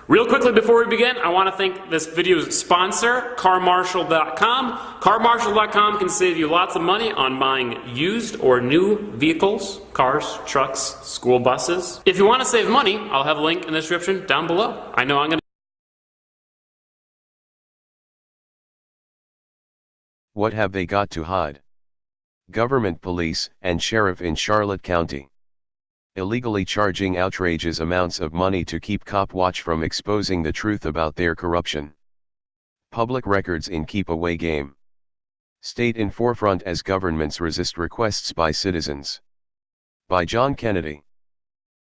Real quickly before we begin, I want to thank this video's sponsor, CarMarshal.com. CarMarshal.com can save you lots of money on buying used or new vehicles, cars, trucks, school buses. If you want to save money, I'll have a link in the description down below. I know I'm going to... What have they got to hide? Government police and sheriff in Charlotte County illegally charging outrageous amounts of money to keep Copwatch from exposing the truth about their corruption. Public records in keep away game. State in forefront as governments resist requests by citizens. By John Kennedy.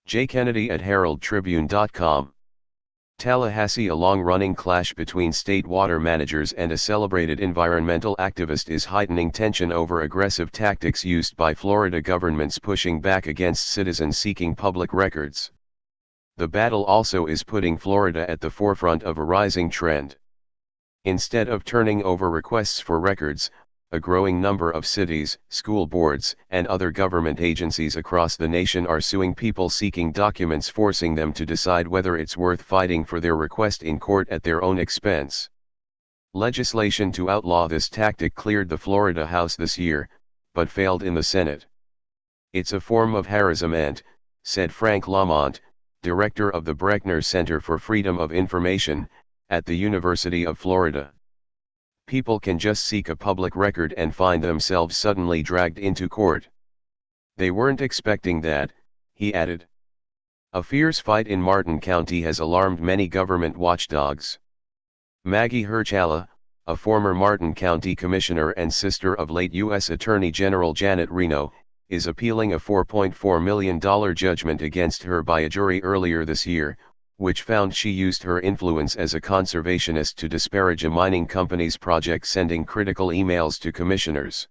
J. Kennedy at HeraldTribune.com. Tallahassee: a long-running clash between state water managers and a celebrated environmental activist is heightening tension over aggressive tactics used by Florida governments pushing back against citizens seeking public records. The battle also is putting Florida at the forefront of a rising trend. Instead of turning over requests for records, a growing number of cities, school boards, and other government agencies across the nation are suing people seeking documents, forcing them to decide whether it's worth fighting for their request in court at their own expense. Legislation to outlaw this tactic cleared the Florida House this year, but failed in the Senate. It's a form of harassment, said Frank Lamont, director of the Brechner Center for Freedom of Information, at the University of Florida. People can just seek a public record and find themselves suddenly dragged into court. They weren't expecting that, he added. A fierce fight in Martin County has alarmed many government watchdogs. Maggie Hirschala, a former Martin County commissioner and sister of late U.S. Attorney General Janet Reno, is appealing a $4.4 million judgment against her by a jury earlier this year, which found she used her influence as a conservationist to disparage a mining company's project, sending critical emails to commissioners.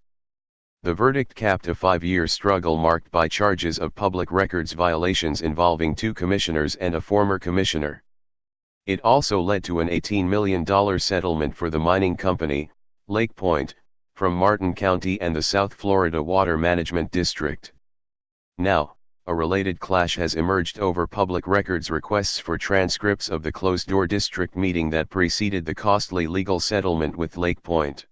The verdict capped a 5-year struggle marked by charges of public records violations involving 2 commissioners and a former commissioner. It also led to an $18 million settlement for the mining company, Lake Point, from Martin County and the South Florida Water Management District. Now, a related clash has emerged over public records requests for transcripts of the closed-door district meeting that preceded the costly legal settlement with Lake Point.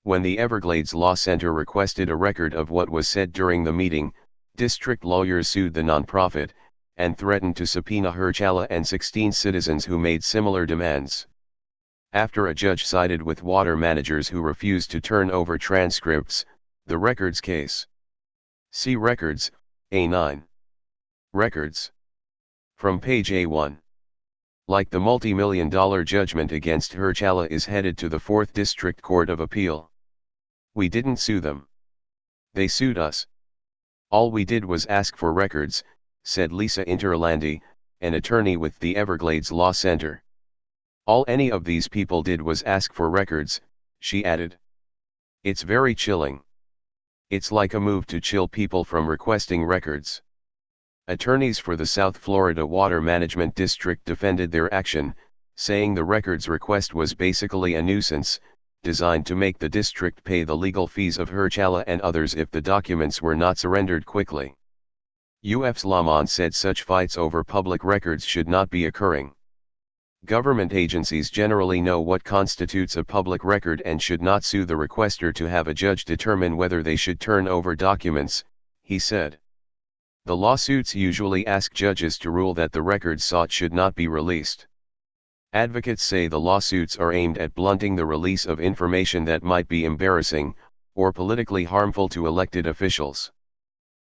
When the Everglades Law Center requested a record of what was said during the meeting, district lawyers sued the nonprofit, and threatened to subpoena Hirschala and 16 citizens who made similar demands. After a judge sided with water managers who refused to turn over transcripts, the records case. See Records, A9. Records. From page A1. Like the multi-million-dollar judgment against Hirschala is headed to the 4th District Court of Appeal. We didn't sue them. They sued us. All we did was ask for records, said Lisa Interlandi, an attorney with the Everglades Law Center. All any of these people did was ask for records, she added. It's very chilling. It's like a move to chill people from requesting records. Attorneys for the South Florida Water Management District defended their action, saying the records request was basically a nuisance, designed to make the district pay the legal fees of Hirschala and others if the documents were not surrendered quickly. UF's Lamont said such fights over public records should not be occurring. Government agencies generally know what constitutes a public record and should not sue the requester to have a judge determine whether they should turn over documents, he said. The lawsuits usually ask judges to rule that the records sought should not be released. Advocates say the lawsuits are aimed at blunting the release of information that might be embarrassing, or politically harmful to elected officials.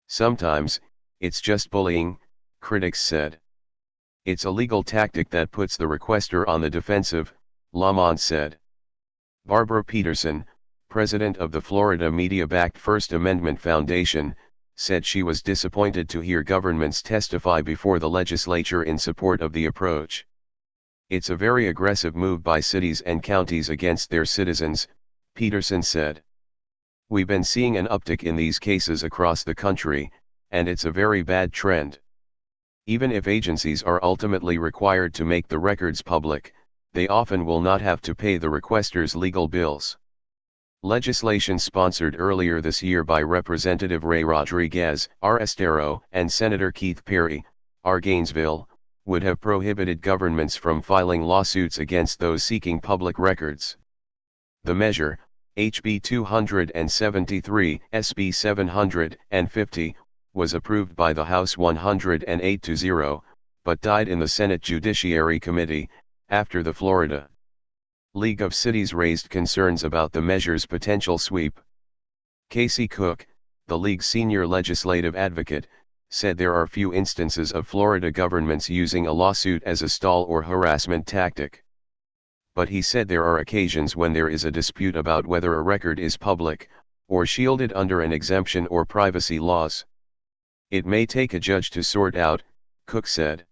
Sometimes, it's just bullying, critics said. It's a legal tactic that puts the requester on the defensive, Lamont said. Barbara Peterson, president of the Florida media-backed First Amendment Foundation, said she was disappointed to hear governments testify before the legislature in support of the approach. It's a very aggressive move by cities and counties against their citizens, Peterson said. We've been seeing an uptick in these cases across the country, and it's a very bad trend. Even if agencies are ultimately required to make the records public, they often will not have to pay the requesters legal bills. Legislation sponsored earlier this year by Representative Ray Rodriguez, R. Estero, and Senator Keith Perry, R. Gainesville, would have prohibited governments from filing lawsuits against those seeking public records. The measure, HB 273, SB 750, was approved by the House 108-0, but died in the Senate Judiciary Committee, after the Florida League of Cities raised concerns about the measure's potential sweep. Kasey Cook, the League's senior legislative advocate, said there are few instances of Florida governments using a lawsuit as a stall or harassment tactic. But he said there are occasions when there is a dispute about whether a record is public, or shielded under an exemption or privacy laws. It may take a judge to sort out, Cook said.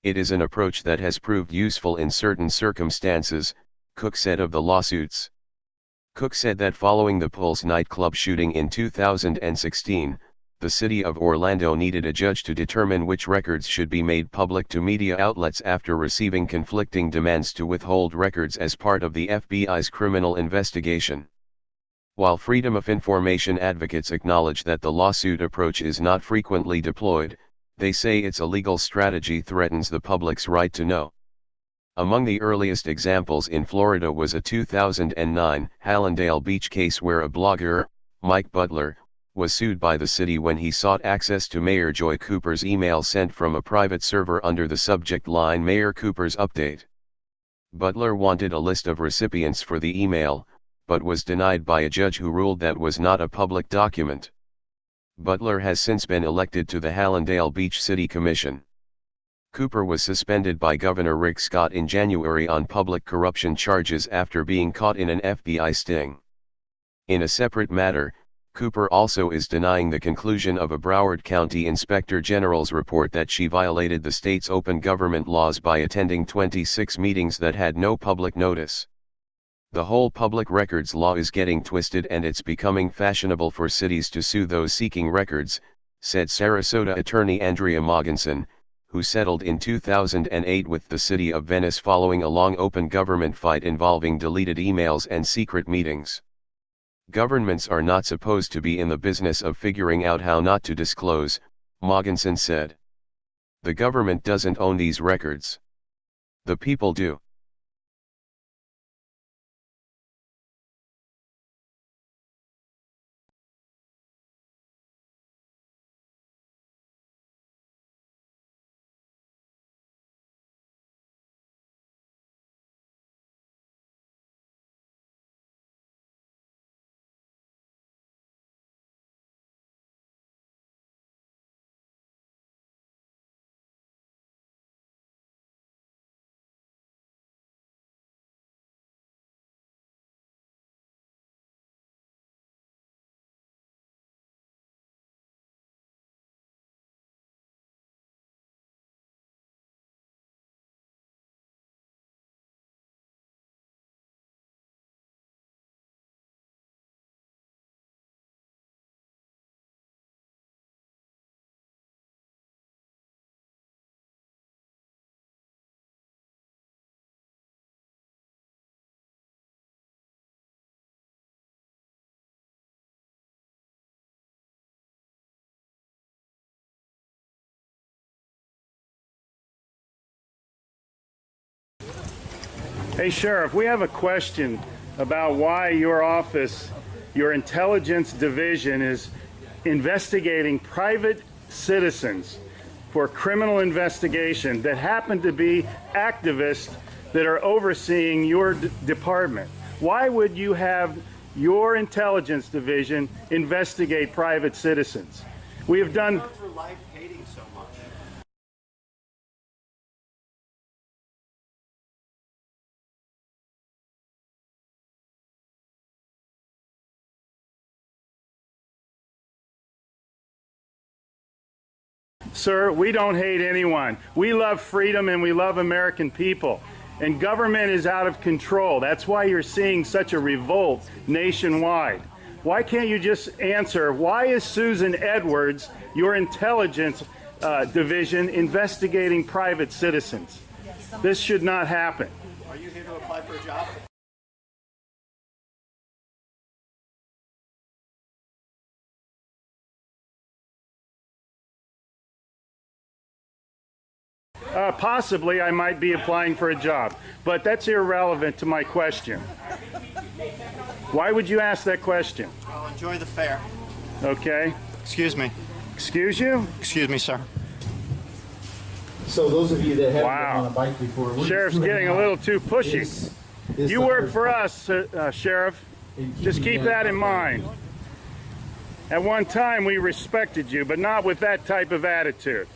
It is an approach that has proved useful in certain circumstances, Cook said of the lawsuits. Cook said that following the Pulse nightclub shooting in 2016, the city of Orlando needed a judge to determine which records should be made public to media outlets after receiving conflicting demands to withhold records as part of the FBI's criminal investigation. While Freedom of Information advocates acknowledge that the lawsuit approach is not frequently deployed, they say its illegal strategy threatens the public's right to know. Among the earliest examples in Florida was a 2009 Hallandale Beach case where a blogger, Mike Butler, was sued by the city when he sought access to Mayor Joy Cooper's email sent from a private server under the subject line Mayor Cooper's Update. Butler wanted a list of recipients for the email, but was denied by a judge who ruled that was not a public document. Butler has since been elected to the Hallandale Beach City Commission. Cooper was suspended by Governor Rick Scott in January on public corruption charges after being caught in an FBI sting. In a separate matter, Cooper also is denying the conclusion of a Broward County Inspector General's report that she violated the state's open government laws by attending 26 meetings that had no public notice. The whole public records law is getting twisted and it's becoming fashionable for cities to sue those seeking records, said Sarasota attorney Andrea Mogensen, who settled in 2008 with the city of Venice following a long open government fight involving deleted emails and secret meetings. Governments are not supposed to be in the business of figuring out how not to disclose, Mogensen said. The government doesn't own these records. The people do. Hey, Sheriff, we have a question about why your office, your intelligence division, is investigating private citizens for criminal investigation that happen to be activists that are overseeing your department. Why would you have your intelligence division investigate private citizens? We have done... Sir, we don't hate anyone. We love freedom and we love American people. And government is out of control. That's why you're seeing such a revolt nationwide. Why can't you just answer, why is Susan Edwards, your intelligence division, investigating private citizens? This should not happen. Are you here to apply for a job? Possibly I might be applying for a job, but that's irrelevant to my question. Why would you ask that question? I'll enjoy the fair. Okay. Excuse me. Excuse you? Excuse me, sir. So those of you that haven't Wow. been on a bike before, we're Sheriff's just getting a little too pushy. is You the work hard for part us, Sheriff. in Just keeping keep that in mind. At one time we respected you, but not with that type of attitude.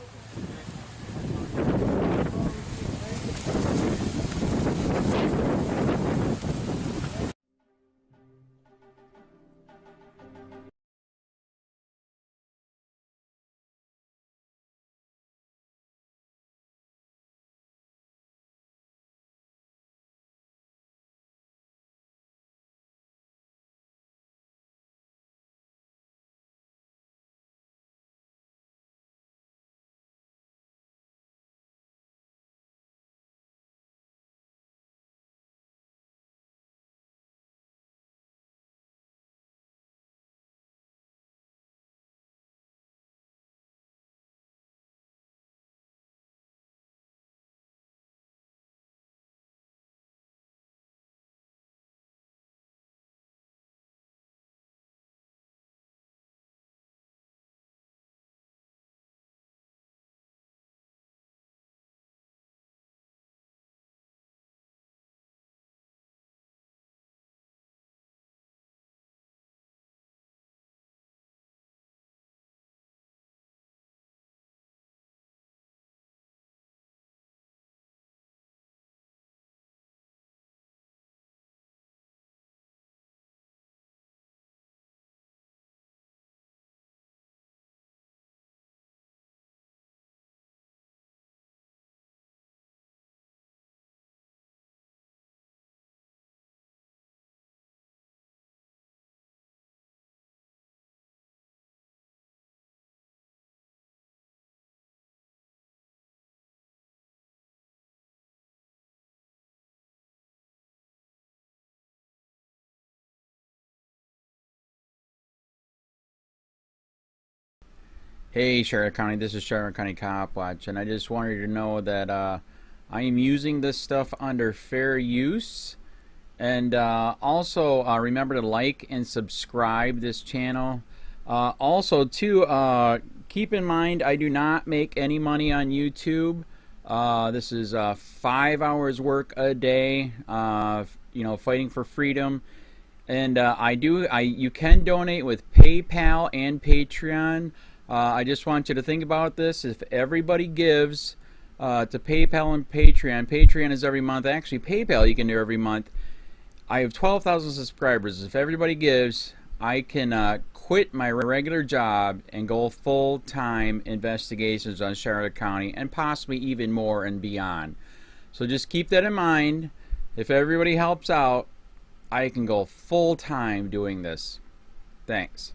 Hey Charlotte County, this is Charlotte County Copwatch, and I just wanted you to know that I am using this stuff under fair use, and also remember to like and subscribe this channel. Also too, keep in mind I do not make any money on YouTube. This is 5 hours work a day, you know, fighting for freedom. And you can donate with PayPal and Patreon. I just want you to think about this. If everybody gives to PayPal and Patreon, Patreon is every month. Actually, PayPal you can do every month. I have 12,000 subscribers. If everybody gives, I can quit my regular job and go full-time investigations on Charlotte County and possibly even more and beyond. So just keep that in mind. If everybody helps out, I can go full-time doing this. Thanks.